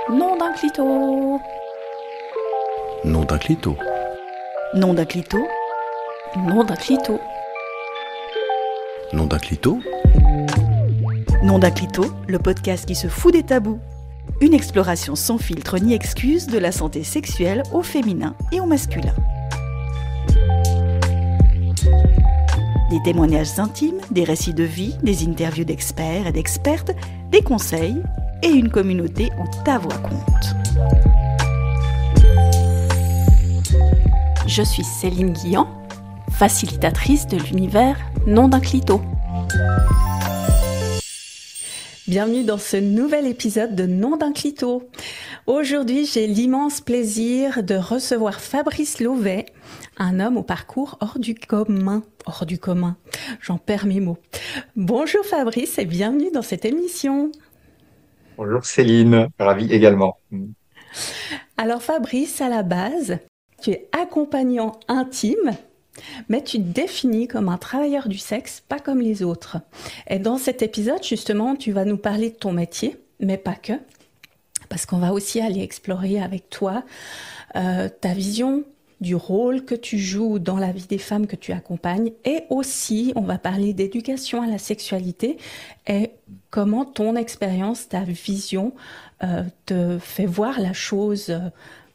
Nom d'un clito. Nom d'un clito. Nom d'un clito. Nom d'un clito. Nom d'un clito. Nom d'un clito, le podcast qui se fout des tabous. Une exploration sans filtre ni excuse de la santé sexuelle au féminin et au masculin. Des témoignages intimes, des récits de vie, des interviews d'experts et d'expertes, des conseils et une communauté où ta voix compte. Je suis Céline Guillan, facilitatrice de l'univers Nom d'un clito. Bienvenue dans ce nouvel épisode de Nom d'un clito. Aujourd'hui, j'ai l'immense plaisir de recevoir Fabrice Lauvet, un homme au parcours hors du commun. Hors du commun, j'en perds mes mots. Bonjour Fabrice et bienvenue dans cette émission. Bonjour Céline, ravi également. Alors Fabrice, à la base, tu es accompagnant intime, mais tu te définis comme un travailleur du sexe, pas comme les autres. Et dans cet épisode, justement, tu vas nous parler de ton métier, mais pas que, parce qu'on va aussi aller explorer avec toi ta vision du rôle que tu joues dans la vie des femmes que tu accompagnes, et aussi, on va parler d'éducation à la sexualité et comment ton expérience, ta vision te fait voir la chose,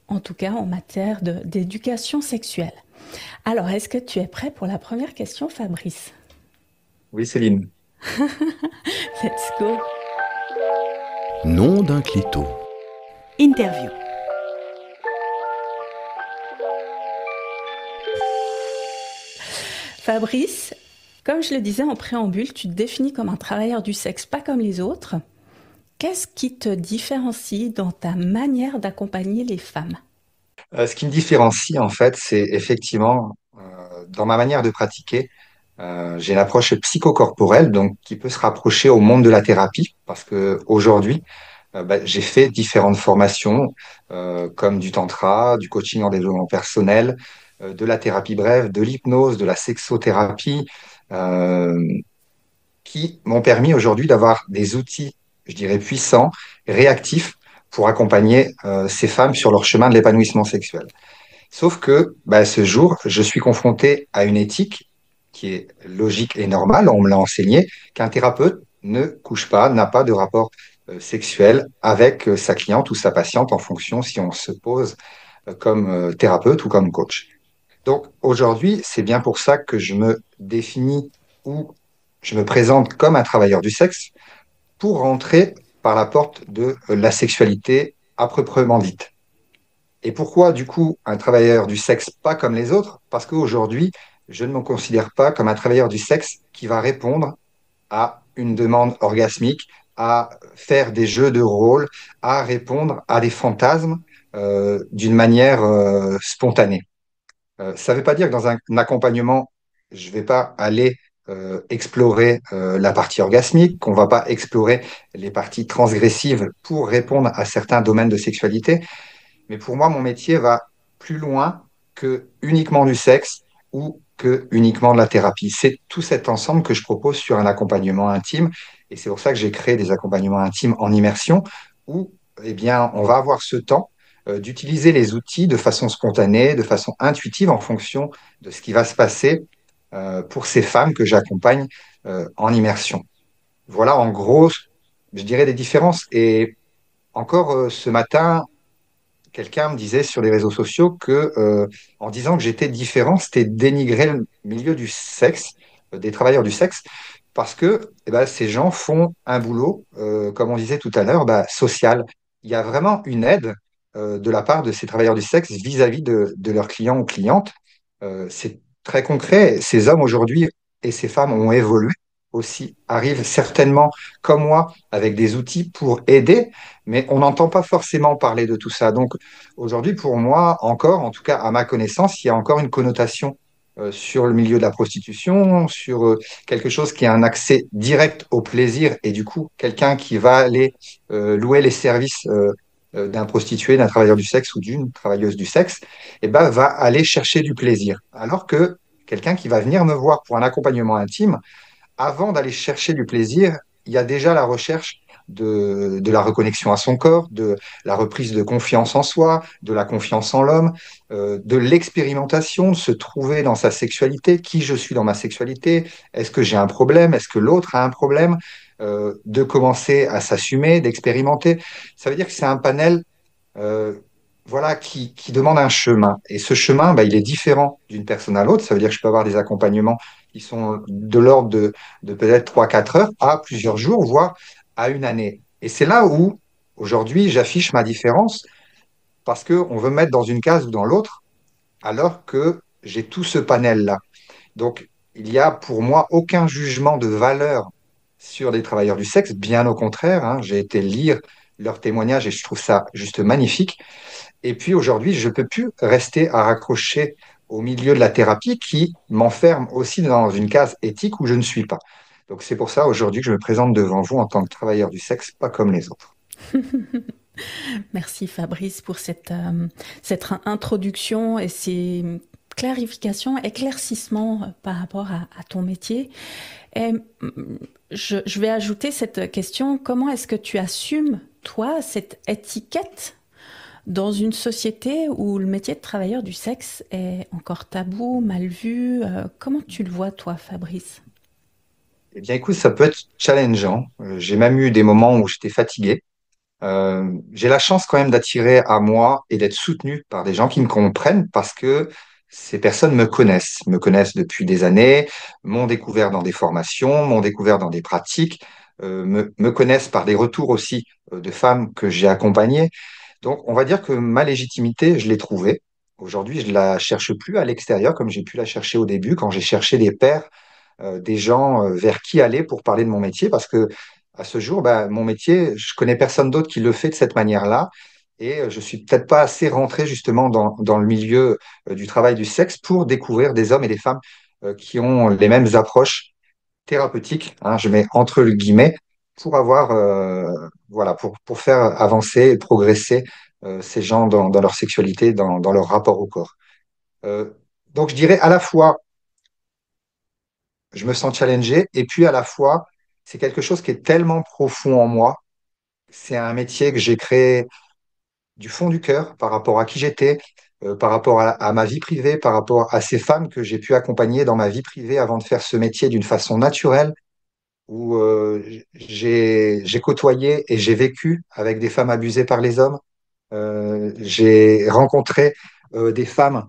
en tout cas en matière d'éducation sexuelle. Alors, est-ce que tu es prêt pour la première question, Fabrice? Oui Céline. Let's go. Nom d'un clito. Interview. Fabrice, comme je le disais en préambule, tu te définis comme un travailleur du sexe, pas comme les autres. Qu'est-ce qui te différencie dans ta manière d'accompagner les femmes? Ce qui me différencie en fait, c'est effectivement dans ma manière de pratiquer, j'ai une approche psychocorporelle donc qui peut se rapprocher au monde de la thérapie parce que aujourd'hui, j'ai fait différentes formations comme du tantra, du coaching en développement personnel, de la thérapie brève, de l'hypnose, de la sexothérapie, euh, qui m'ont permis aujourd'hui d'avoir des outils, je dirais, puissants, réactifs pour accompagner ces femmes sur leur chemin de l'épanouissement sexuel. Sauf que, ce jour, je suis confronté à une éthique qui est logique et normale, on me l'a enseigné, qu'un thérapeute ne couche pas, n'a pas de rapport sexuel avec sa cliente ou sa patiente en fonction si on se pose comme thérapeute ou comme coach. Donc aujourd'hui, c'est bien pour ça que je me définis ou je me présente comme un travailleur du sexe pour rentrer par la porte de la sexualité à proprement dite. Et pourquoi, du coup, un travailleur du sexe pas comme les autres? Parce qu'aujourd'hui, je ne me considère pas comme un travailleur du sexe qui va répondre à une demande orgasmique, à faire des jeux de rôle, à répondre à des fantasmes d'une manière spontanée. Ça ne veut pas dire que dans un accompagnement, je ne vais pas aller explorer la partie orgasmique, qu'on ne va pas explorer les parties transgressives pour répondre à certains domaines de sexualité. Mais pour moi, mon métier va plus loin que uniquement du sexe ou que uniquement de la thérapie. C'est tout cet ensemble que je propose sur un accompagnement intime. Et c'est pour ça que j'ai créé des accompagnements intimes en immersion où, eh bien, on va avoir ce temps d'utiliser les outils de façon spontanée, de façon intuitive en fonction de ce qui va se passer pour ces femmes que j'accompagne en immersion. Voilà en gros, je dirais, des différences. Et encore ce matin, quelqu'un me disait sur les réseaux sociaux que, en disant que j'étais différent, c'était dénigrer le milieu du sexe, des travailleurs du sexe, parce que ces gens font un boulot, comme on disait tout à l'heure, social. Il y a vraiment une aide de la part de ces travailleurs du sexe vis-à-vis de leurs clients ou clientes. C'est très concret. Ces hommes aujourd'hui et ces femmes ont évolué aussi, arrivent certainement, comme moi, avec des outils pour aider, mais on n'entend pas forcément parler de tout ça. Donc aujourd'hui, pour moi, encore, en tout cas à ma connaissance, il y a encore une connotation sur le milieu de la prostitution, sur quelque chose qui a un accès direct au plaisir et du coup, quelqu'un qui va aller louer les services d'un prostitué, d'un travailleur du sexe ou d'une travailleuse du sexe, va aller chercher du plaisir. Alors que quelqu'un qui va venir me voir pour un accompagnement intime, avant d'aller chercher du plaisir, il y a déjà la recherche de la reconnexion à son corps, de la reprise de confiance en soi, de la confiance en l'homme, de l'expérimentation, de se trouver dans sa sexualité, qui je suis dans ma sexualité, est-ce que j'ai un problème, est-ce que l'autre a un problème, de commencer à s'assumer, d'expérimenter. Ça veut dire que c'est un panel euh, voilà, qui demande un chemin. Et ce chemin, bah, il est différent d'une personne à l'autre. Ça veut dire que je peux avoir des accompagnements qui sont de l'ordre de peut-être 3 4 heures à plusieurs jours, voire à une année. Et c'est là où, aujourd'hui, j'affiche ma différence parce qu'on veut me mettre dans une case ou dans l'autre, alors que j'ai tout ce panel-là. Donc, il n'y a pour moi aucun jugement de valeur sur des travailleurs du sexe, bien au contraire, hein. J'ai été lire leurs témoignages et je trouve ça juste magnifique. Et puis aujourd'hui, je ne peux plus rester à raccrocher au milieu de la thérapie qui m'enferme aussi dans une case éthique où je ne suis pas. Donc c'est pour ça aujourd'hui que je me présente devant vous en tant que travailleur du sexe, pas comme les autres. Merci Fabrice pour cette introduction et ces clarifications, éclaircissements par rapport à ton métier. Et je vais ajouter cette question, comment est-ce que tu assumes, toi, cette étiquette dans une société où le métier de travailleur du sexe est encore tabou, mal vu? Comment tu le vois, toi, Fabrice? Eh bien écoute, ça peut être challengeant. J'ai même eu des moments où j'étais fatigué. J'ai la chance quand même d'attirer à moi et d'être soutenu par des gens qui me comprennent parce que ces personnes me connaissent depuis des années, m'ont découvert dans des formations, m'ont découvert dans des pratiques, me connaissent par des retours aussi de femmes que j'ai accompagnées. Donc, on va dire que ma légitimité, je l'ai trouvée. Aujourd'hui, je la cherche plus à l'extérieur comme j'ai pu la chercher au début quand j'ai cherché des pairs, des gens vers qui aller pour parler de mon métier parce que à ce jour, bah, mon métier, je connais personne d'autre qui le fait de cette manière-là. Et je suis peut-être pas assez rentré justement dans le milieu du travail du sexe pour découvrir des hommes et des femmes qui ont les mêmes approches thérapeutiques, hein, je mets entre le guillemets, pour avoir, voilà, pour faire avancer et progresser ces gens dans leur sexualité, dans leur rapport au corps. Euh, donc je dirais à la fois, je me sens challengé, et puis à la fois, c'est quelque chose qui est tellement profond en moi. C'est un métier que j'ai créé du fond du cœur par rapport à qui j'étais, par rapport à ma vie privée, par rapport à ces femmes que j'ai pu accompagner dans ma vie privée avant de faire ce métier d'une façon naturelle, où j'ai côtoyé et j'ai vécu avec des femmes abusées par les hommes. J'ai rencontré des femmes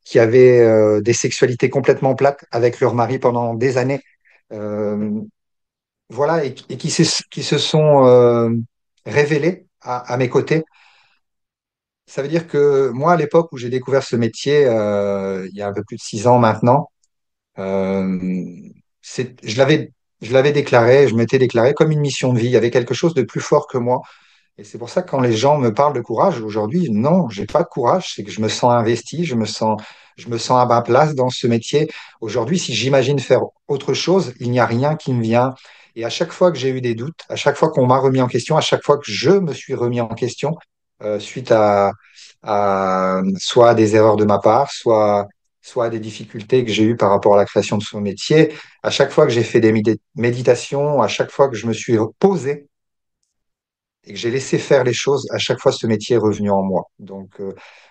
qui avaient des sexualités complètement plates avec leur mari pendant des années. Euh, voilà, et qui se sont révélés à mes côtés. Ça veut dire que moi, à l'époque où j'ai découvert ce métier, il y a un peu plus de 6 ans maintenant, euh, c'est, je l'avais déclaré, je m'étais déclaré comme une mission de vie. Il y avait quelque chose de plus fort que moi. Et c'est pour ça que quand les gens me parlent de courage, aujourd'hui, non, j'ai pas de courage, c'est que je me sens investi, je me sens à ma place dans ce métier. Aujourd'hui, si j'imagine faire autre chose, il n'y a rien qui me vient. Et à chaque fois que j'ai eu des doutes, à chaque fois qu'on m'a remis en question, à chaque fois que je me suis remis en question, suite à soit des erreurs de ma part, soit à des difficultés que j'ai eues par rapport à la création de ce métier, à chaque fois que j'ai fait des méditations, à chaque fois que je me suis posé, et que j'ai laissé faire les choses, à chaque fois, ce métier est revenu en moi. Donc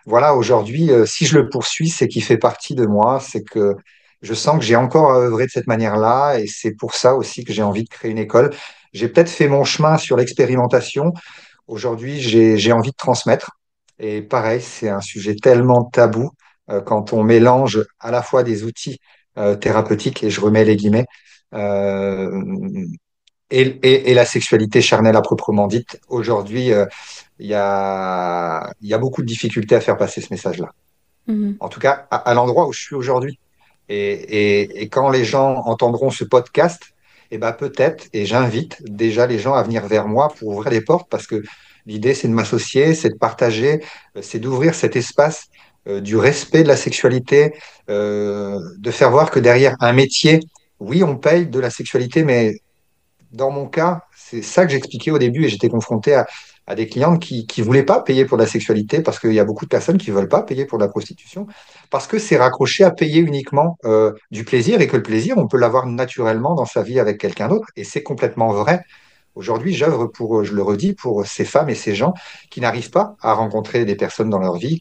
voilà, aujourd'hui, si je le poursuis, c'est qu'il fait partie de moi, c'est que je sens que j'ai encore à œuvrer de cette manière-là, et c'est pour ça aussi que j'ai envie de créer une école. J'ai peut-être fait mon chemin sur l'expérimentation. Aujourd'hui, j'ai envie de transmettre. Et pareil, c'est un sujet tellement tabou quand on mélange à la fois des outils thérapeutiques, et je remets les guillemets, euh, et la sexualité charnelle à proprement dite. Aujourd'hui, il y a beaucoup de difficultés à faire passer ce message-là. Mhm. En tout cas, à l'endroit où je suis aujourd'hui. Et quand les gens entendront ce podcast, eh ben peut-être, et j'invite déjà les gens à venir vers moi pour ouvrir les portes, parce que l'idée, c'est de m'associer, c'est de partager, c'est d'ouvrir cet espace du respect de la sexualité, de faire voir que derrière un métier, oui, on paye de la sexualité, mais dans mon cas, c'est ça que j'expliquais au début et j'étais confronté à des clientes qui voulaient pas payer pour la sexualité parce qu'il y a beaucoup de personnes qui veulent pas payer pour la prostitution parce que c'est raccroché à payer uniquement du plaisir et que le plaisir, on peut l'avoir naturellement dans sa vie avec quelqu'un d'autre. Et c'est complètement vrai. Aujourd'hui, j'œuvre pour, je le redis, pour ces femmes et ces gens qui n'arrivent pas à rencontrer des personnes dans leur vie,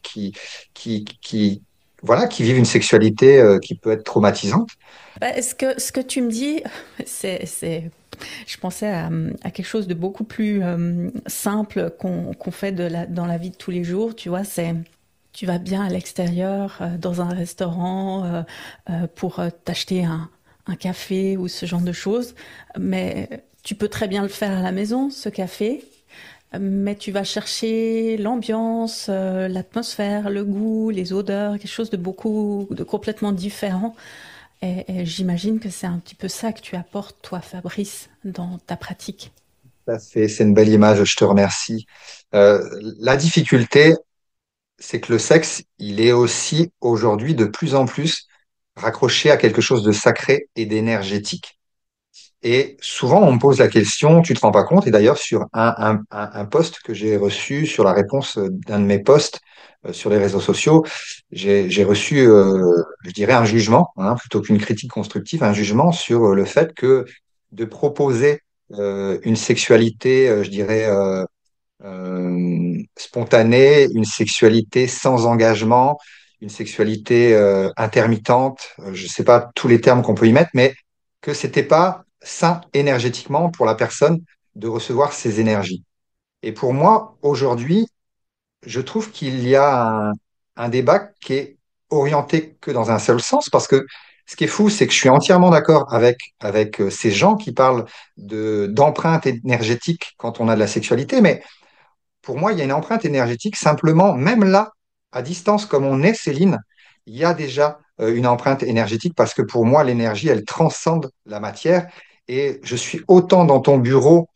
voilà, qui vivent une sexualité qui peut être traumatisante. Bah, ce que tu me dis, je pensais à quelque chose de beaucoup plus simple qu'on fait dans la vie de tous les jours, tu vois, tu vas bien à l'extérieur, dans un restaurant, pour t'acheter un café ou ce genre de choses, mais tu peux très bien le faire à la maison, ce café, mais tu vas chercher l'ambiance, l'atmosphère, le goût, les odeurs, quelque chose de complètement différent. Et j'imagine que c'est un petit peu ça que tu apportes, toi, Fabrice, dans ta pratique. C'est une belle image, je te remercie. Euh, la difficulté, c'est que le sexe, il est aussi aujourd'hui de plus en plus raccroché à quelque chose de sacré et d'énergétique. Et souvent, on me pose la question, tu te rends pas compte, et d'ailleurs, sur un post que j'ai reçu, sur la réponse d'un de mes posts sur les réseaux sociaux, j'ai reçu, je dirais, un jugement, hein, plutôt qu'une critique constructive, un jugement sur le fait que de proposer une sexualité, je dirais, spontanée, une sexualité sans engagement, une sexualité intermittente, je ne sais pas tous les termes qu'on peut y mettre, mais que c'était pas sain énergétiquement pour la personne de recevoir ces énergies. Et pour moi, aujourd'hui, je trouve qu'il y a un débat qui est orienté que dans un seul sens, parce que ce qui est fou, c'est que je suis entièrement d'accord avec ces gens qui parlent d'empreinte énergétique quand on a de la sexualité, mais pour moi, il y a une empreinte énergétique simplement, même là, à distance comme on est, Céline, il y a déjà une empreinte énergétique parce que pour moi, l'énergie, elle transcende la matière et je suis autant dans ton bureau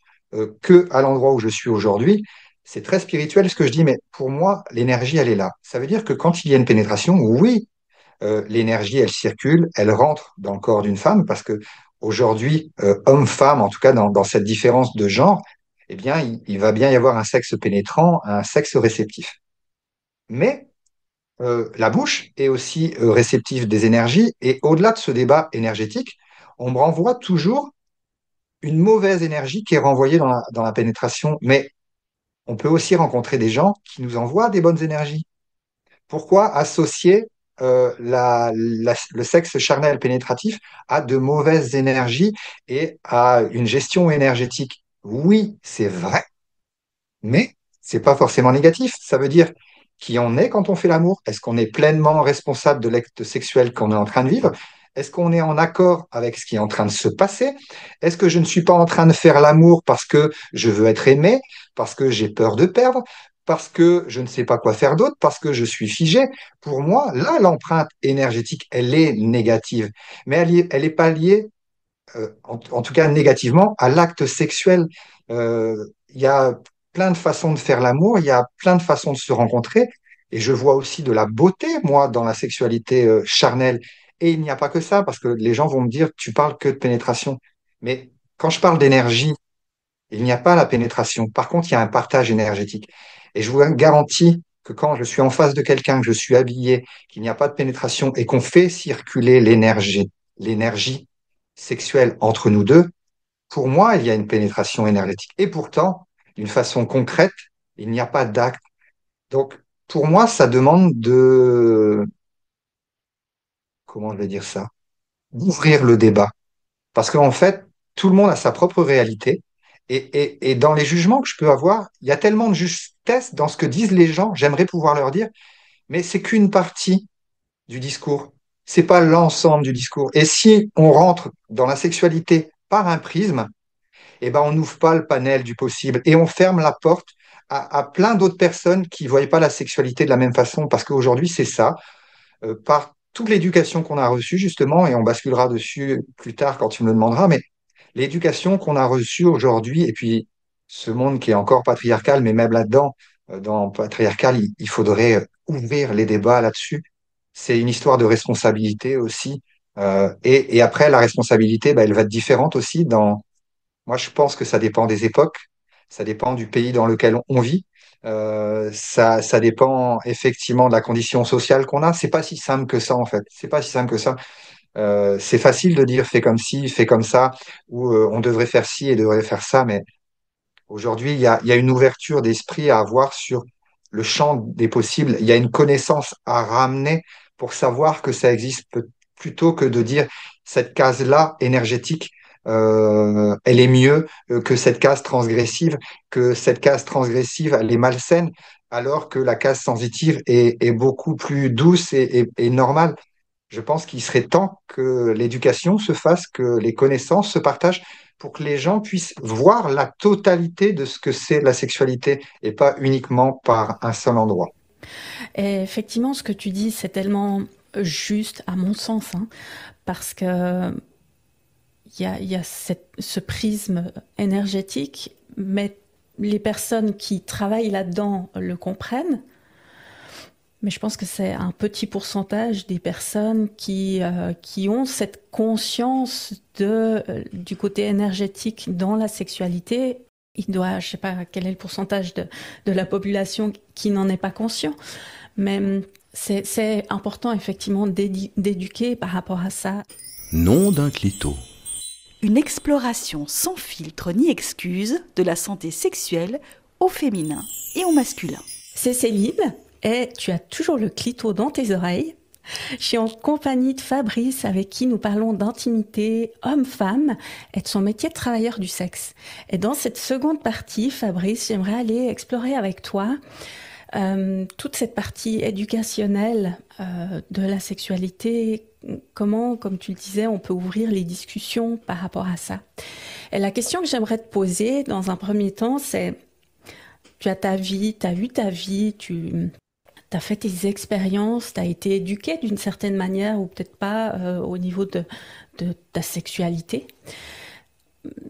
que à l'endroit où je suis aujourd'hui. C'est très spirituel ce que je dis, mais pour moi, l'énergie, elle est là. Ça veut dire que quand il y a une pénétration, oui, l'énergie, elle circule, elle rentre dans le corps d'une femme parce que aujourd'hui, homme-femme, en tout cas dans cette différence de genre, eh bien, il va bien y avoir un sexe pénétrant, un sexe réceptif. Mais la bouche est aussi réceptive des énergies et au-delà de ce débat énergétique, on me renvoie toujours une mauvaise énergie qui est renvoyée dans la pénétration. Mais on peut aussi rencontrer des gens qui nous envoient des bonnes énergies. Pourquoi associer le sexe charnel pénétratif à de mauvaises énergies et à une gestion énergétique? Oui, c'est vrai, mais c'est pas forcément négatif. Ça veut dire qui on est quand on fait l'amour. Est-ce qu'on est pleinement responsable de l'acte sexuel qu'on est en train de vivre? Est-ce qu'on est en accord avec ce qui est en train de se passer? Est-ce que je ne suis pas en train de faire l'amour parce que je veux être aimé, parce que j'ai peur de perdre, parce que je ne sais pas quoi faire d'autre, parce que je suis figé? Pour moi, là, l'empreinte énergétique, elle est négative, mais elle est pas liée, en tout cas négativement, à l'acte sexuel. Il y a plein de façons de faire l'amour, il y a plein de façons de se rencontrer, et je vois aussi de la beauté, moi, dans la sexualité charnelle. Et il n'y a pas que ça, parce que les gens vont me dire, tu parles que de pénétration. Mais quand je parle d'énergie, il n'y a pas la pénétration. Par contre, il y a un partage énergétique. Et je vous garantis que quand je suis en face de quelqu'un, que je suis habillé, qu'il n'y a pas de pénétration et qu'on fait circuler l'énergie sexuelle entre nous deux, pour moi, il y a une pénétration énergétique. Et pourtant, d'une façon concrète, il n'y a pas d'acte. Donc, pour moi, ça demande comment je vais dire ça, d'ouvrir le débat. Parce qu'en fait, tout le monde a sa propre réalité. Et dans les jugements que je peux avoir, il y a tellement de justesse dans ce que disent les gens, j'aimerais pouvoir leur dire, mais c'est qu'une partie du discours. C'est pas l'ensemble du discours. Et si on rentre dans la sexualité par un prisme, eh ben, on n'ouvre pas le panel du possible et on ferme la porte à plein d'autres personnes qui ne voyaient pas la sexualité de la même façon. Parce qu'aujourd'hui, c'est ça, par toute l'éducation qu'on a reçue, justement, et on basculera dessus plus tard quand tu me le demanderas, mais l'éducation qu'on a reçue aujourd'hui, et puis ce monde qui est encore patriarcal, mais même là-dedans, dans patriarcal, il faudrait ouvrir les débats là-dessus. C'est une histoire de responsabilité aussi. Et après, la responsabilité, bah, elle va être différente aussi moi, je pense que ça dépend des époques, ça dépend du pays dans lequel on vit. Ça dépend effectivement de la condition sociale qu'on a. C'est pas si simple que ça en fait. C'est pas si simple que ça. C'est facile de dire fais comme ci, fais comme ça, ou on devrait faire ci et devrait faire ça, mais aujourd'hui, il y a une ouverture d'esprit à avoir sur le champ des possibles. Il y a une connaissance à ramener pour savoir que ça existe plutôt que de dire cette case-là énergétique, elle est mieux que cette case transgressive, que cette case transgressive, elle est malsaine, alors que la case sensitive est beaucoup plus douce et normale. Je pense qu'il serait temps que l'éducation se fasse, que les connaissances se partagent pour que les gens puissent voir la totalité de ce que c'est la sexualité et pas uniquement par un seul endroit. Et effectivement, ce que tu dis, c'est tellement juste à mon sens, hein, parce que il y a ce prisme énergétique, mais les personnes qui travaillent là-dedans le comprennent. Mais je pense que c'est un petit pourcentage des personnes qui ont cette conscience du côté énergétique dans la sexualité. Il doit, je sais pas quel est le pourcentage de la population qui n'en est pas conscient, mais c'est important effectivement d'éduquer par rapport à ça. Nom d'un clito. Une exploration sans filtre ni excuse de la santé sexuelle au féminin et au masculin. C'est Céline, et tu as toujours le clito dans tes oreilles. Je suis en compagnie de Fabrice, avec qui nous parlons d'intimité homme-femme et de son métier de travailleur du sexe. Et dans cette seconde partie, Fabrice, j'aimerais aller explorer avec toi toute cette partie éducationnelle de la sexualité. Comment, comme tu le disais, on peut ouvrir les discussions par rapport à ça. Et la question que j'aimerais te poser dans un premier temps, c'est: tu as ta vie, tu as eu ta vie, tu as fait tes expériences, tu as été éduqué d'une certaine manière, ou peut-être pas au niveau de ta sexualité.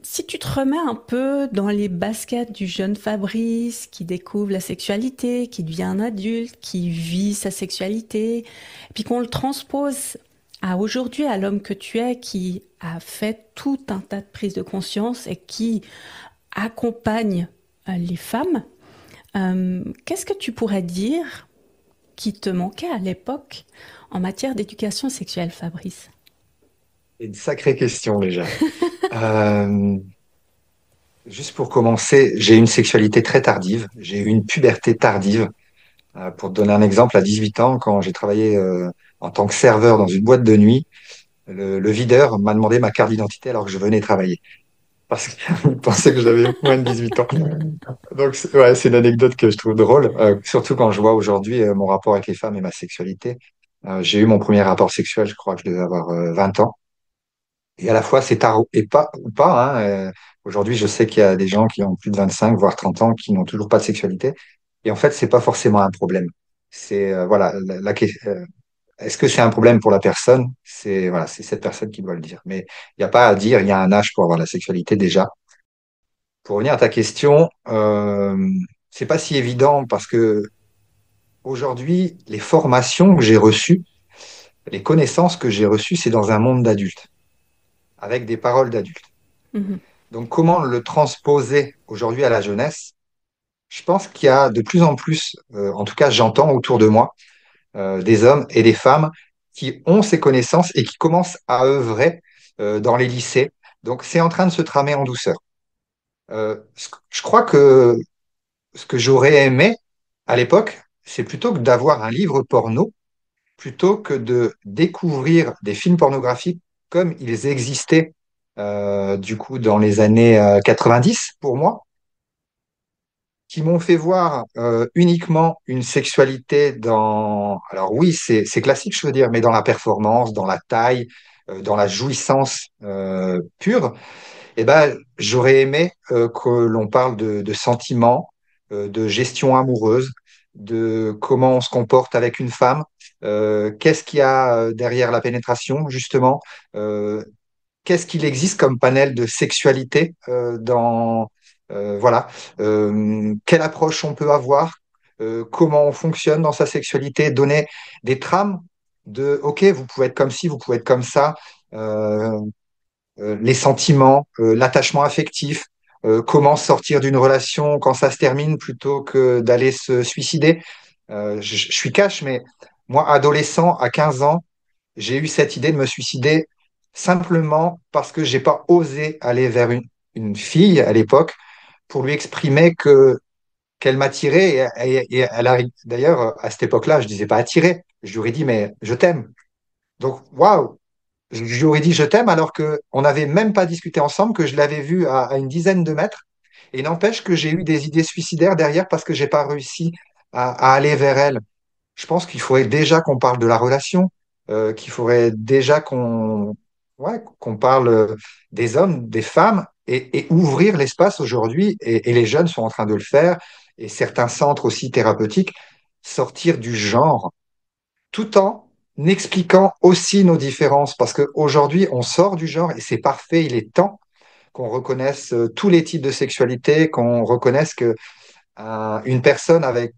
Si tu te remets un peu dans les baskets du jeune Fabrice qui découvre la sexualité, qui devient un adulte, qui vit sa sexualité, et puis qu'on le transpose à aujourd'hui, à l'homme que tu es, qui a fait tout un tas de prises de conscience et qui accompagne les femmes, qu'est-ce que tu pourrais dire qui te manquait à l'époque en matière d'éducation sexuelle, Fabrice? C'est une sacrée question déjà. Euh, Juste pour commencer, j'ai eu une sexualité très tardive, j'ai eu une puberté tardive. Pour te donner un exemple, à 18 ans, quand j'ai travaillé en tant que serveur dans une boîte de nuit, le videur m'a demandé ma carte d'identité alors que je venais travailler. Parce qu'il pensait que j'avais moins de 18 ans. Donc, ouais, c'est une anecdote que je trouve drôle, surtout quand je vois aujourd'hui mon rapport avec les femmes et ma sexualité. J'ai eu mon premier rapport sexuel, je crois que je devais avoir 20 ans. Et à la fois, c'est tard et pas, ou pas, hein. Aujourd'hui, je sais qu'il y a des gens qui ont plus de 25, voire 30 ans, qui n'ont toujours pas de sexualité. Et en fait, c'est pas forcément un problème. C'est, voilà, est-ce que c'est un problème pour la personne? C'est, voilà, c'est cette personne qui doit le dire. Mais il n'y a pas à dire, il y a un âge pour avoir la sexualité déjà. Pour revenir à ta question, c'est pas si évident parce que aujourd'hui, les formations que j'ai reçues, les connaissances que j'ai reçues, c'est dans un monde d'adultes, avec des paroles d'adultes. Mhm. Donc, comment le transposer aujourd'hui à la jeunesse? Je pense qu'il y a de plus en plus, en tout cas, j'entends autour de moi, des hommes et des femmes qui ont ces connaissances et qui commencent à œuvrer dans les lycées. Donc, c'est en train de se tramer en douceur. Je crois que ce que j'aurais aimé à l'époque, c'est plutôt que d'avoir un livre porno, plutôt que de découvrir des films pornographiques comme ils existaient du coup dans les années 90 pour moi, qui m'ont fait voir uniquement une sexualité dans, alors oui, c'est classique, je veux dire, mais dans la performance, dans la taille, dans la jouissance pure. Eh ben, j'aurais aimé que l'on parle de sentiments, de gestion amoureuse, de comment on se comporte avec une femme, qu'est-ce qu'il y a derrière la pénétration, justement, euh, qu'est-ce qu'il existe comme panel de sexualité dans, voilà, quelle approche on peut avoir, comment on fonctionne dans sa sexualité, donner des trames de, OK, vous pouvez être comme ci, vous pouvez être comme ça. Les sentiments, l'attachement affectif, comment sortir d'une relation quand ça se termine plutôt que d'aller se suicider. Je suis cash, mais moi, adolescent, à 15 ans, j'ai eu cette idée de me suicider simplement parce que j'ai pas osé aller vers une fille à l'époque pour lui exprimer que qu'elle m'attirait et elle a d'ailleurs à cette époque-là, je disais pas attiré, je lui aurais dit mais je t'aime. Donc waouh, je lui aurais dit je t'aime alors que on n'avait même pas discuté ensemble, que je l'avais vue à une dizaine de mètres. Et n'empêche que j'ai eu des idées suicidaires derrière parce que j'ai pas réussi à aller vers elle. Je pense qu'il faudrait déjà qu'on parle de la relation, qu'il faudrait déjà qu'on parle des hommes, des femmes et ouvrir l'espace aujourd'hui. Et les jeunes sont en train de le faire, et certains centres aussi thérapeutiques, sortir du genre, tout en expliquant aussi nos différences. Parce qu'aujourd'hui, on sort du genre et c'est parfait, il est temps qu'on reconnaisse tous les types de sexualité, qu'on reconnaisse que une personne avec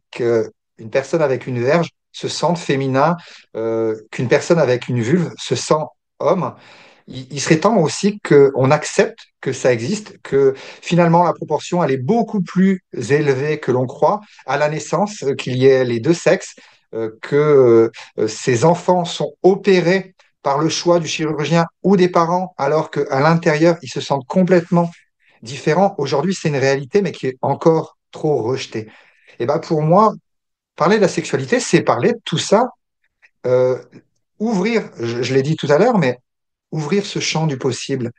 une verge se sente féminin, qu'une personne avec une vulve se sent homme. Il serait temps aussi qu'on accepte que ça existe, que finalement la proportion elle est beaucoup plus élevée que l'on croit à la naissance, qu'il y ait les deux sexes, que ces enfants sont opérés par le choix du chirurgien ou des parents, alors qu'à l'intérieur, ils se sentent complètement différents. Aujourd'hui, c'est une réalité, mais qui est encore trop rejetée. Et ben pour moi, parler de la sexualité, c'est parler de tout ça, euh, ouvrir, je l'ai dit tout à l'heure, mais ouvrir ce champ du possible,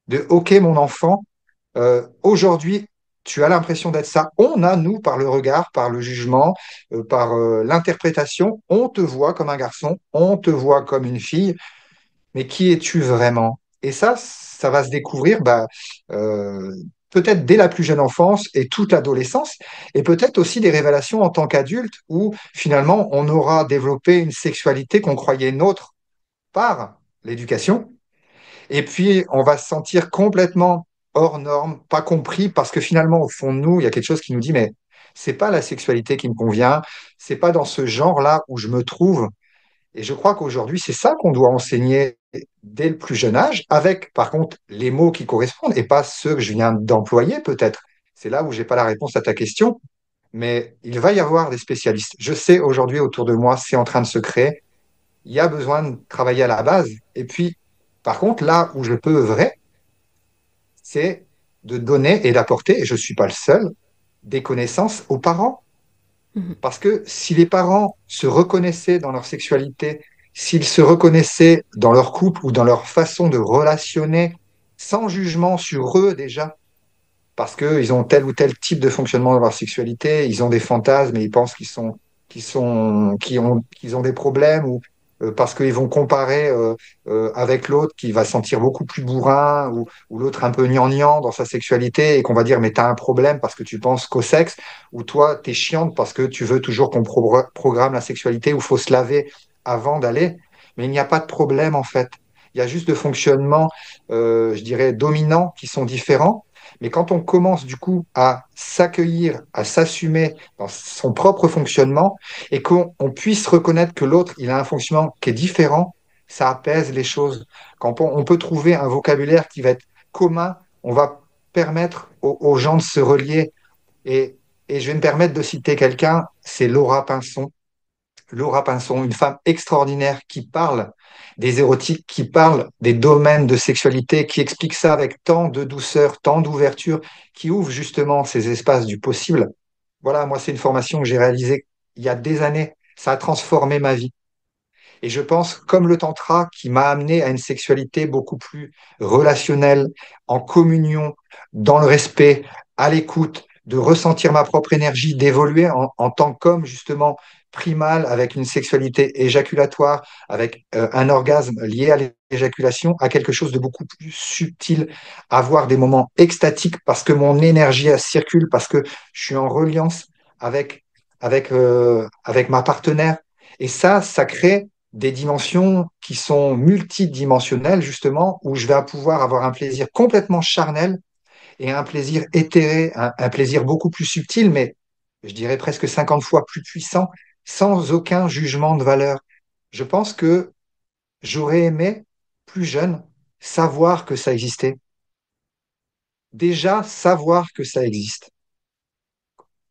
de OK, mon enfant, aujourd'hui, tu as l'impression d'être ça. On a, nous, par le regard, par le jugement, par l'interprétation, on te voit comme un garçon, on te voit comme une fille, mais qui es-tu vraiment? Et ça va se découvrir euh, peut-être dès la plus jeune enfance et toute l'adolescence, et peut-être aussi des révélations en tant qu'adulte, où finalement on aura développé une sexualité qu'on croyait nôtre par l'éducation, et puis on va se sentir complètement hors norme, pas compris, parce que finalement au fond de nous, il y a quelque chose qui nous dit, mais c'est pas la sexualité qui me convient, c'est pas dans ce genre-là où je me trouve. Et je crois qu'aujourd'hui, c'est ça qu'on doit enseigner dès le plus jeune âge, avec par contre les mots qui correspondent et pas ceux que je viens d'employer peut-être. C'est là où j'ai pas la réponse à ta question, mais il va y avoir des spécialistes. Je sais aujourd'hui autour de moi, c'est en train de se créer. Il y a besoin de travailler à la base. Et puis, par contre, là où je peux œuvrer, c'est de donner et d'apporter, et je ne suis pas le seul, des connaissances aux parents. Mhm. Parce que si les parents se reconnaissaient dans leur sexualité, s'ils se reconnaissaient dans leur couple ou dans leur façon de relationner, sans jugement sur eux déjà, parce qu'ils ont tel ou tel type de fonctionnement dans leur sexualité, ils ont des fantasmes et ils pensent qu'ils ont des problèmes, ou parce qu'ils vont comparer avec l'autre qui va se sentir beaucoup plus bourrin, ou l'autre un peu gnangnan dans sa sexualité, et qu'on va dire mais t'as un problème parce que tu penses qu'au sexe, ou toi t'es chiante parce que tu veux toujours qu'on programme la sexualité où faut se laver avant d'aller. Mais il n'y a pas de problème en fait. Il y a juste de fonctionnements, je dirais, dominants qui sont différents. Mais quand on commence du coup à s'accueillir, à s'assumer dans son propre fonctionnement, et qu'on puisse reconnaître que l'autre, il a un fonctionnement qui est différent, ça apaise les choses. Quand on peut trouver un vocabulaire qui va être commun, on va permettre aux gens de se relier. Et, et je vais me permettre de citer quelqu'un, c'est Laura Pinson. Laura Pinson, une femme extraordinaire qui parle des érotiques, qui parle des domaines de sexualité, qui explique ça avec tant de douceur, tant d'ouverture, qui ouvre justement ces espaces du possible. Voilà, moi, c'est une formation que j'ai réalisée il y a des années. Ça a transformé ma vie. Et je pense, comme le tantra, qui m'a amené à une sexualité beaucoup plus relationnelle, en communion, dans le respect, à l'écoute, de ressentir ma propre énergie, d'évoluer en tant qu'homme, justement, primal, avec une sexualité éjaculatoire, avec un orgasme lié à l'éjaculation, à quelque chose de beaucoup plus subtil, avoir des moments extatiques parce que mon énergie elle circule, parce que je suis en reliance avec, avec ma partenaire. Et ça crée des dimensions qui sont multidimensionnelles, justement, où je vais pouvoir avoir un plaisir complètement charnel et un plaisir éthéré, un plaisir beaucoup plus subtil, mais je dirais presque 50 fois plus puissant, sans aucun jugement de valeur. Je pense que j'aurais aimé, plus jeune, savoir que ça existait. déjà savoir que ça existe.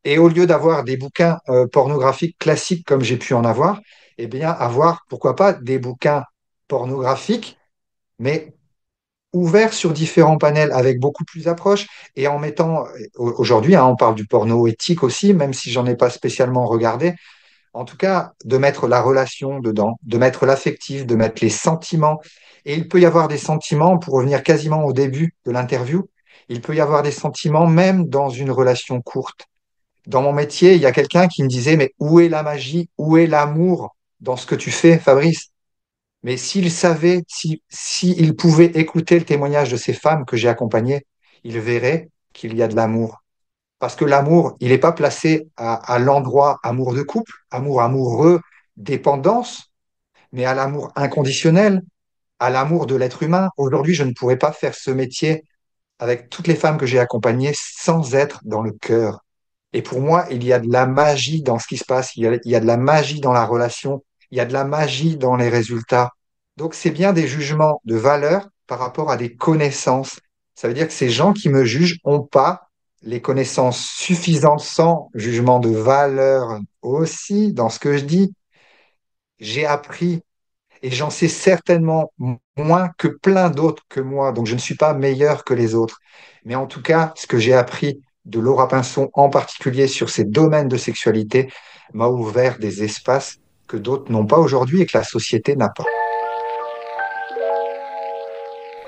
Et au lieu d'avoir des bouquins pornographiques classiques comme j'ai pu en avoir, eh bien, avoir, pourquoi pas, des bouquins pornographiques, mais ouverts sur différents panels avec beaucoup plus d'approches et en mettant, aujourd'hui, hein, on parle du porno éthique aussi, même si j'en ai pas spécialement regardé, en tout cas, de mettre la relation dedans, de mettre l'affectif, de mettre les sentiments. Et il peut y avoir des sentiments, pour revenir quasiment au début de l'interview, il peut y avoir des sentiments même dans une relation courte. Dans mon métier, il y a quelqu'un qui me disait, mais où est la magie, où est l'amour dans ce que tu fais, Fabrice? Mais s'il savait, s'il pouvait écouter le témoignage de ces femmes que j'ai accompagnées, il verrait qu'il y a de l'amour. Parce que l'amour, il n'est pas placé à l'endroit amour de couple, amour amoureux, dépendance, mais à l'amour inconditionnel, à l'amour de l'être humain. Aujourd'hui, je ne pourrais pas faire ce métier avec toutes les femmes que j'ai accompagnées sans être dans le cœur. Et pour moi, il y a de la magie dans ce qui se passe, il y a de la magie dans la relation, il y a de la magie dans les résultats. Donc, c'est bien des jugements de valeur par rapport à des connaissances. Ça veut dire que ces gens qui me jugent n'ont pas les connaissances suffisantes sans jugement de valeur aussi dans ce que je dis. J'ai appris et j'en sais certainement moins que plein d'autres que moi. Donc, je ne suis pas meilleur que les autres. Mais en tout cas, ce que j'ai appris de Laura Pinson, en particulier sur ces domaines de sexualité, m'a ouvert des espaces que d'autres n'ont pas aujourd'hui et que la société n'a pas.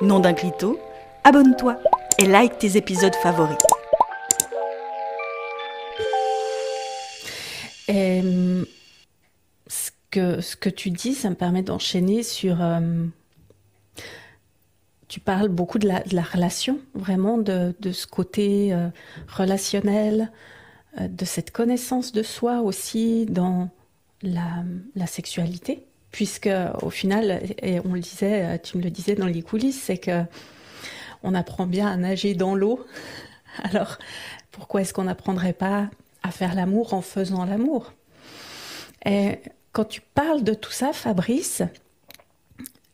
Nom d'un clito, abonne-toi et like tes épisodes favoris. Et ce que tu dis, ça me permet d'enchaîner sur... tu parles beaucoup de la relation, vraiment de ce côté relationnel, de cette connaissance de soi aussi dans la sexualité. Puisque au final, et on le disait, tu me le disais dans les coulisses, c'est que on apprend bien à nager dans l'eau. Alors, pourquoi est-ce qu'on n'apprendrait pas à faire l'amour en faisant l'amour? Et quand tu parles de tout ça, Fabrice,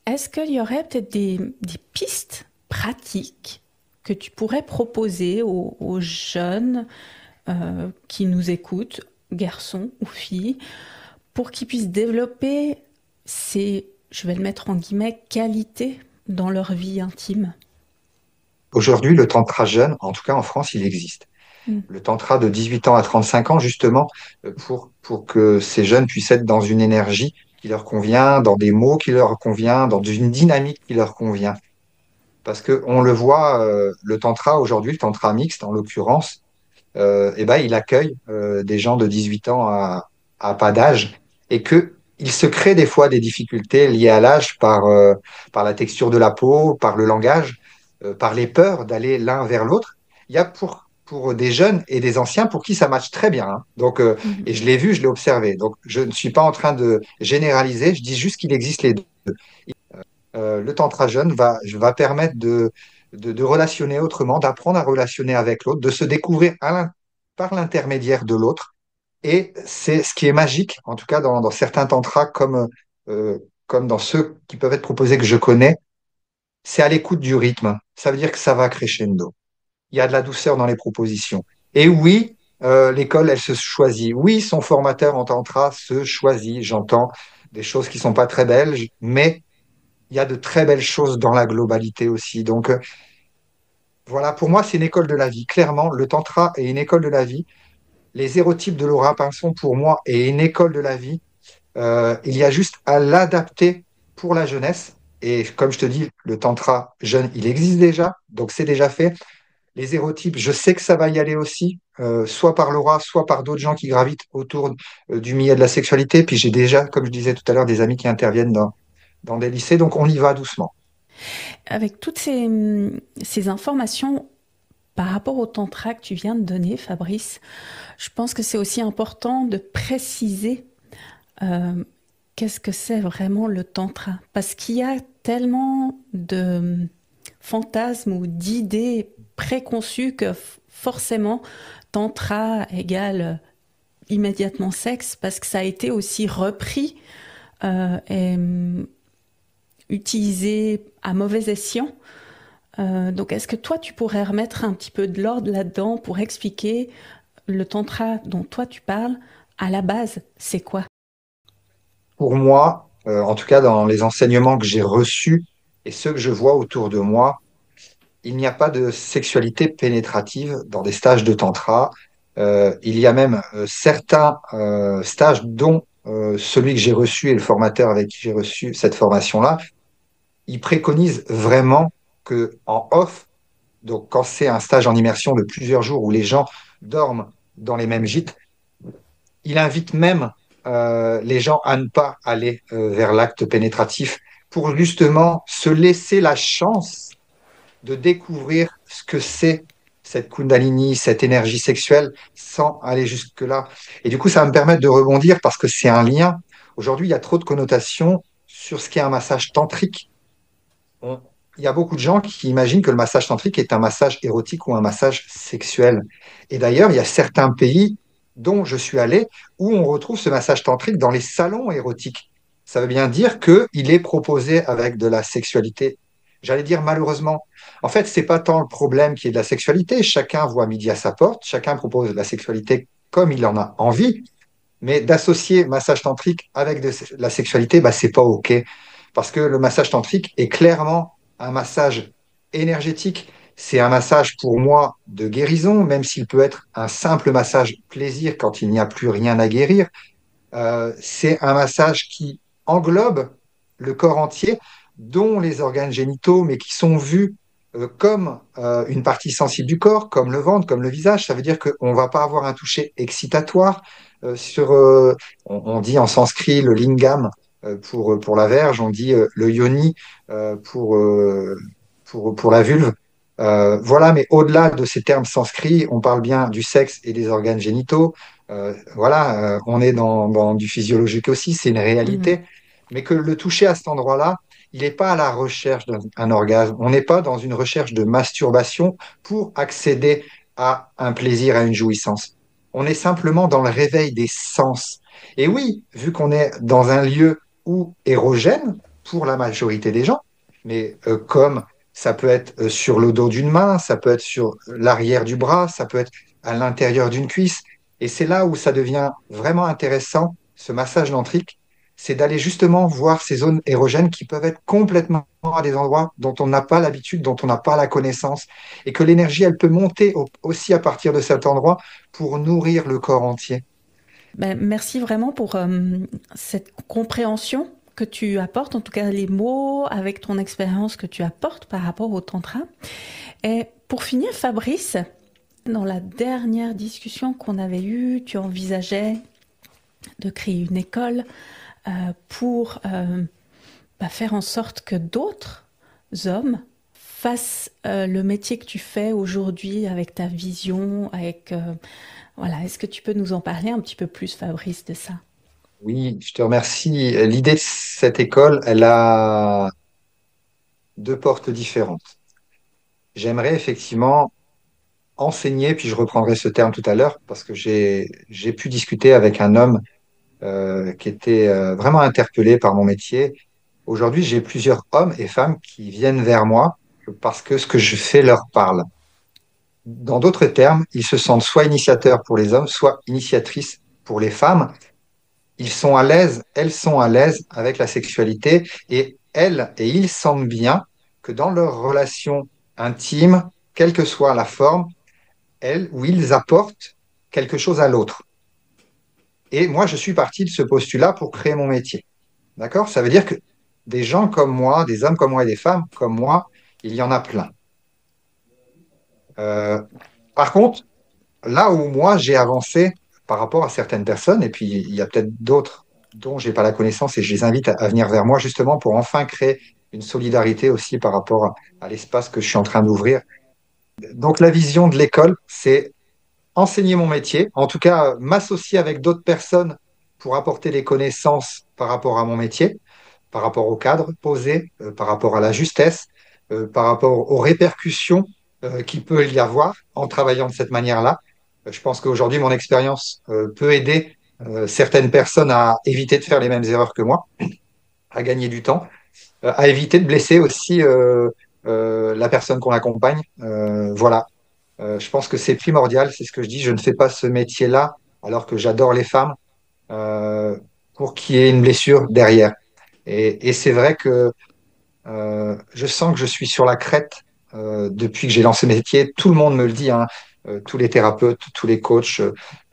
est-ce qu'il y aurait peut-être des pistes pratiques que tu pourrais proposer aux jeunes qui nous écoutent, garçons ou filles, pour qu'ils puissent développer ces, je vais le mettre en guillemets, qualités dans leur vie intime? Aujourd'hui, le tantra jeune, en tout cas en France, il existe. Le tantra de 18 ans à 35 ans, justement, pour que ces jeunes puissent être dans une énergie qui leur convient, dans des mots qui leur convient, dans une dynamique qui leur convient. Parce que on le voit, le tantra aujourd'hui, le tantra mixte en l'occurrence, eh ben, il accueille des gens de 18 ans à pas d'âge et que il se crée des fois des difficultés liées à l'âge par la texture de la peau, par le langage, par les peurs d'aller l'un vers l'autre. Il y a pour des jeunes et des anciens pour qui ça matche très bien, hein. Donc, et je l'ai vu, je l'ai observé. Donc, je ne suis pas en train de généraliser, je dis juste qu'il existe les deux. Le tantra jeune va permettre de relationner autrement, d'apprendre à relationner avec l'autre, de se découvrir par l'intermédiaire de l'autre. Et c'est ce qui est magique, en tout cas dans certains tantras, comme dans ceux qui peuvent être proposés que je connais, c'est à l'écoute du rythme. Ça veut dire que ça va crescendo. Il y a de la douceur dans les propositions. Et oui, l'école, elle se choisit. Oui, son formateur en tantra se choisit. J'entends des choses qui sont pas très belles, mais il y a de très belles choses dans la globalité aussi. Donc, voilà, pour moi, c'est une école de la vie. Clairement, le tantra est une école de la vie. Les hérotypes de Laura Pinson, pour moi, est une école de la vie. Il y a juste à l'adapter pour la jeunesse. Et comme je te dis, le tantra jeune, il existe déjà, donc c'est déjà fait. Les hérotypes, je sais que ça va y aller aussi, soit par Laura, soit par d'autres gens qui gravitent autour du milieu de la sexualité. Puis j'ai déjà, comme je disais tout à l'heure, des amis qui interviennent dans des lycées, donc on y va doucement. Avec toutes ces informations par rapport au tantra que tu viens de donner, Fabrice, je pense que c'est aussi important de préciser qu'est-ce que c'est vraiment le tantra. Parce qu'il y a tellement de fantasmes ou d'idées préconçues que forcément, tantra égale immédiatement sexe, parce que ça a été aussi repris et utilisé à mauvais escient Donc, est-ce que toi, tu pourrais remettre un petit peu de l'ordre là-dedans pour expliquer le tantra dont toi tu parles, à la base, c'est quoi? Pour moi, en tout cas dans les enseignements que j'ai reçus et ceux que je vois autour de moi, il n'y a pas de sexualité pénétrative dans des stages de tantra. Il y a même certains stages, dont celui que j'ai reçu et le formateur avec qui j'ai reçu cette formation-là, il préconise vraiment que en off, donc quand c'est un stage en immersion de plusieurs jours où les gens dorment dans les mêmes gîtes, il invite même les gens à ne pas aller vers l'acte pénétratif pour justement se laisser la chance de découvrir ce que c'est cette Kundalini, cette énergie sexuelle, sans aller jusque-là. Et du coup, ça va me permettre de rebondir parce que c'est un lien. Aujourd'hui, il y a trop de connotations sur ce qu'est un massage tantrique. On- Il y a beaucoup de gens qui imaginent que le massage tantrique est un massage érotique ou un massage sexuel. Et d'ailleurs, il y a certains pays dont je suis allé où on retrouve ce massage tantrique dans les salons érotiques. Ça veut bien dire qu'il est proposé avec de la sexualité. J'allais dire malheureusement. En fait, c'est pas tant le problème qui est de la sexualité. Chacun voit midi à sa porte, chacun propose de la sexualité comme il en a envie. Mais d'associer massage tantrique avec de la sexualité, bah, c'est pas OK. Parce que le massage tantrique est clairement un massage énergétique. C'est un massage pour moi de guérison, même s'il peut être un simple massage plaisir quand il n'y a plus rien à guérir. C'est un massage qui englobe le corps entier, dont les organes génitaux, mais qui sont vus comme une partie sensible du corps, comme le ventre, comme le visage. Ça veut dire qu'on ne va pas avoir un toucher excitatoire on dit en sanskrit le lingam pour la verge, on dit le yoni euh, pour, euh, pour la vulve. Voilà, mais au-delà de ces termes sanscrits, on parle bien du sexe et des organes génitaux. Voilà, on est dans du physiologique aussi, c'est une Mhm. réalité. Mais que le toucher à cet endroit-là, il n'est pas à la recherche d'un orgasme. On n'est pas dans une recherche de masturbation pour accéder à un plaisir, à une jouissance. On est simplement dans le réveil des sens. Et oui, vu qu'on est dans un lieu où érogène pour la majorité des gens, mais comme ça peut être sur le dos d'une main, ça peut être sur l'arrière du bras, ça peut être à l'intérieur d'une cuisse. Et c'est là où ça devient vraiment intéressant, ce massage tantrique, c'est d'aller justement voir ces zones érogènes qui peuvent être complètement à des endroits dont on n'a pas l'habitude, dont on n'a pas la connaissance, et que l'énergie, elle peut monter aussi à partir de cet endroit pour nourrir le corps entier. Ben, merci vraiment pour cette compréhension que tu apportes, en tout cas les mots avec ton expérience que tu apportes par rapport au tantra. Et pour finir, Fabrice, dans la dernière discussion qu'on avait eue, tu envisageais de créer une école pour faire en sorte que d'autres hommes fassent le métier que tu fais aujourd'hui avec ta vision, avec voilà. Est-ce que tu peux nous en parler un petit peu plus, Fabrice, de ça? Oui, je te remercie. L'idée de cette école, elle a deux portes différentes. J'aimerais effectivement enseigner, puis je reprendrai ce terme tout à l'heure, parce que j'ai pu discuter avec un homme qui était vraiment interpellé par mon métier. Aujourd'hui, j'ai plusieurs hommes et femmes qui viennent vers moi parce que ce que je fais leur parle. Dans d'autres termes, ils se sentent soit initiateurs pour les hommes, soit initiatrices pour les femmes. Ils sont à l'aise, elles sont à l'aise avec la sexualité et elles et ils sentent bien que dans leur relation intime, quelle que soit la forme, elles ou ils apportent quelque chose à l'autre. Et moi, je suis parti de ce postulat pour créer mon métier. D'accord? Ça veut dire que des gens comme moi, des hommes comme moi et des femmes comme moi, il y en a plein. Euh, Par contre, là où moi j'ai avancé par rapport à certaines personnes, et puis il y a peut-être d'autres dont j'ai pas la connaissance et je les invite à venir vers moi justement pour enfin créer une solidarité aussi par rapport à l'espace que je suis en train d'ouvrir. Donc la vision de l'école, c'est enseigner mon métier, en tout cas m'associer avec d'autres personnes pour apporter des connaissances par rapport à mon métier, par rapport au cadre posé, par rapport à la justesse, par rapport aux répercussions qu'il peut y avoir en travaillant de cette manière-là. Je pense qu'aujourd'hui, mon expérience peut aider certaines personnes à éviter de faire les mêmes erreurs que moi, à gagner du temps, à éviter de blesser aussi la personne qu'on accompagne. Voilà. Je pense que c'est primordial, c'est ce que je dis. Je ne fais pas ce métier-là alors que j'adore les femmes pour qu'il y ait une blessure derrière. Et c'est vrai que je sens que je suis sur la crête depuis que j'ai lancé mes métiers. Tout le monde me le dit, hein. Tous les thérapeutes, tous les coachs,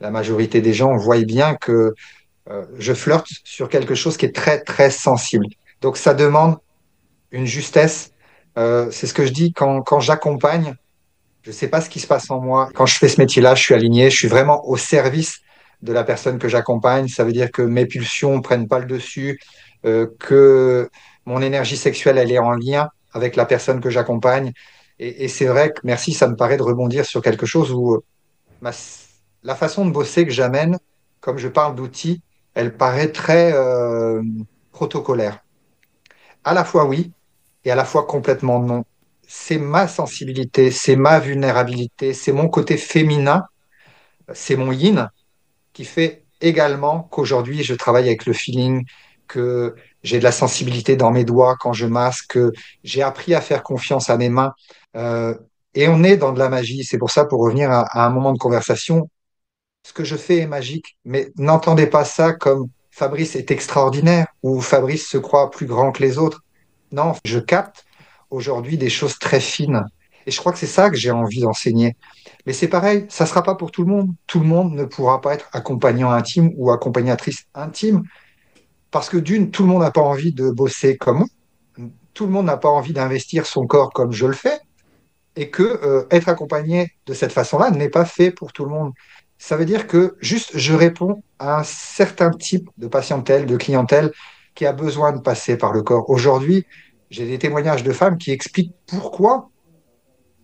la majorité des gens voient bien que je flirte sur quelque chose qui est très, très sensible. Donc, ça demande une justesse. C'est ce que je dis quand j'accompagne. Je ne sais pas ce qui se passe en moi. Quand je fais ce métier-là, je suis aligné, je suis vraiment au service de la personne que j'accompagne. Ça veut dire que mes pulsions ne prennent pas le dessus, que mon énergie sexuelle, elle est en lien avec la personne que j'accompagne. Et c'est vrai que, merci, ça me paraît de rebondir sur quelque chose où ma- la façon de bosser que j'amène, comme je parle d'outils, elle paraît très protocolaire. À la fois oui, et à la fois complètement non. C'est ma sensibilité, c'est ma vulnérabilité, c'est mon côté féminin, c'est mon yin qui fait également qu'aujourd'hui je travaille avec le feeling, que j'ai de la sensibilité dans mes doigts quand je masque, que j'ai appris à faire confiance à mes mains. Euh, et on est dans de la magie. C'est pour ça, pour revenir à un moment de conversation, ce que je fais est magique, mais n'entendez pas ça comme Fabrice est extraordinaire ou Fabrice se croit plus grand que les autres. Non, je capte aujourd'hui des choses très fines. Et je crois que c'est ça que j'ai envie d'enseigner. Mais c'est pareil, ça ne sera pas pour tout le monde. Tout le monde ne pourra pas être accompagnant intime ou accompagnatrice intime parce que d'une, tout le monde n'a pas envie de bosser comme moi. Tout le monde n'a pas envie d'investir son corps comme je le fais et que être accompagné de cette façon-là n'est pas fait pour tout le monde. Ça veut dire que juste je réponds à un certain type de patientèle, de clientèle qui a besoin de passer par le corps. Aujourd'hui, j'ai des témoignages de femmes qui expliquent pourquoi,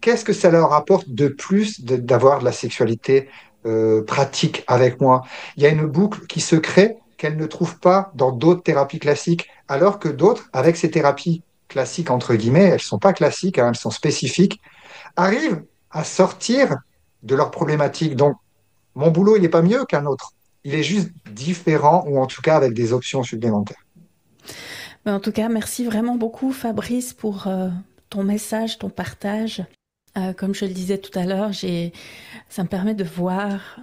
qu'est-ce que ça leur apporte de plus d'avoir de la sexualité pratique avec moi. Il y a une boucle qui se crée qu'elles ne trouvent pas dans d'autres thérapies classiques, alors que d'autres, avec ces thérapies classiques, entre guillemets, elles ne sont pas classiques, hein, elles sont spécifiques, arrivent à sortir de leurs problématiques. Donc, mon boulot, il n'est pas mieux qu'un autre. Il est juste différent ou en tout cas avec des options supplémentaires. En tout cas, merci vraiment beaucoup Fabrice pour ton message, ton partage. Comme je le disais tout à l'heure, ça me permet de voir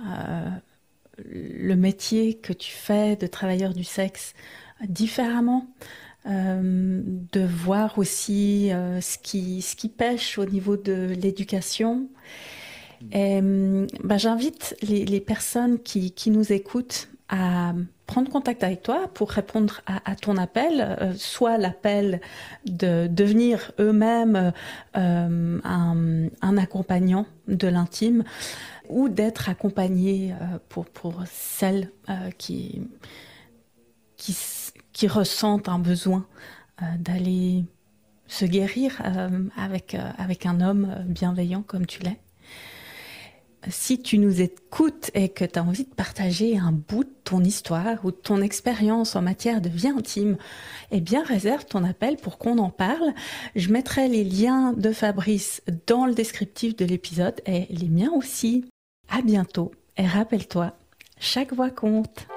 le métier que tu fais de travailleur du sexe différemment. De voir aussi ce qui pêche au niveau de l'éducation. Et, j'invite les personnes qui nous écoutent à prendre contact avec toi pour répondre à ton appel, soit l'appel de devenir eux-mêmes un accompagnant de l'intime, ou d'être accompagné pour celles qui ressentent un besoin d'aller se guérir avec un homme bienveillant comme tu l'es. Si tu nous écoutes et que tu as envie de partager un bout de ton histoire ou de ton expérience en matière de vie intime, eh bien réserve ton appel pour qu'on en parle. Je mettrai les liens de Fabrice dans le descriptif de l'épisode et les miens aussi. À bientôt et rappelle-toi, chaque voix compte.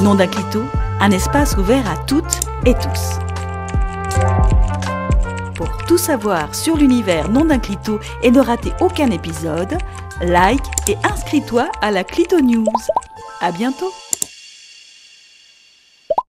Non d'un clito, un espace ouvert à toutes et tous. Pour tout savoir sur l'univers Non d'un clito et ne rater aucun épisode, like et inscris-toi à la Clito News. À bientôt!